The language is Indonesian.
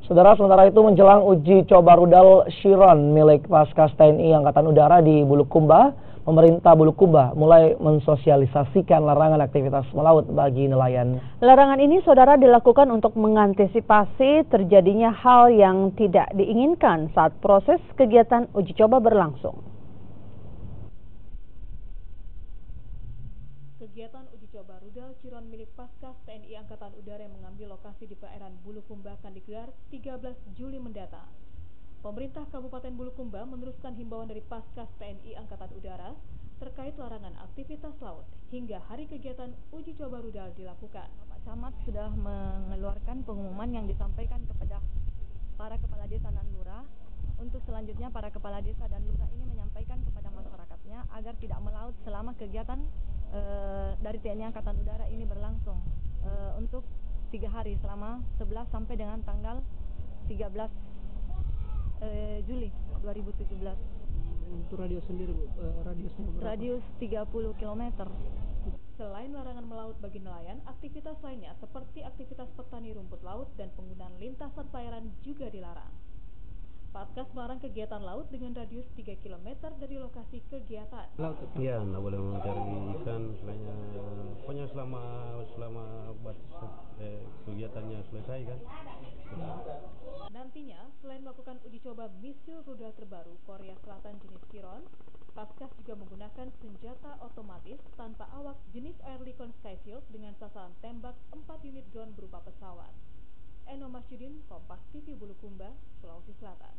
Saudara, sementara itu menjelang uji coba rudal Chiron milik Paskas TNI Angkatan Udara di Bulukumba, pemerintah Bulukumba mulai mensosialisasikan larangan aktivitas melaut bagi nelayan. Larangan ini, saudara, dilakukan untuk mengantisipasi terjadinya hal yang tidak diinginkan saat proses kegiatan uji coba berlangsung. Kegiatan uji coba rudal Chiron milik Paskas TNI Angkatan Udara yang mengambil lokasi di perairan Bulukumba akan digelar 13 Juli mendatang. Pemerintah Kabupaten Bulukumba meneruskan himbauan dari Paskas TNI Angkatan Udara terkait larangan aktivitas laut hingga hari kegiatan uji coba rudal dilakukan. Pak Camat sudah mengeluarkan pengumuman yang disampaikan kepada para kepala desa dan lurah. Untuk selanjutnya para kepala desa dan lurah ini menyampaikan kepada masyarakatnya agar tidak melaut selama kegiatan dari TNI Angkatan Udara ini berlangsung untuk 3 hari selama 11 sampai dengan tanggal 13 Juli 2017. Untuk radius sendiri, radiusnya berapa? Radius 30 km. Selain larangan melaut bagi nelayan, aktivitas lainnya seperti aktivitas petani rumput laut dan penggunaan lintasan perairan juga dilarang. Paskas melarang kegiatan laut dengan radius 3 km dari lokasi kegiatan. Laut? Iya, nggak boleh mencari ikan pokoknya selama kegiatannya selesai kan. Nantinya, selain melakukan uji coba misil rudal terbaru Korea Selatan jenis Chiron, Paskas juga menggunakan senjata otomatis tanpa awak jenis Airlicon Skyfield dengan sasaran tembak 4 unit drone berupa pesawat. Eno Masyudin, Kompas TV Bulukumba, Sulawesi Selatan.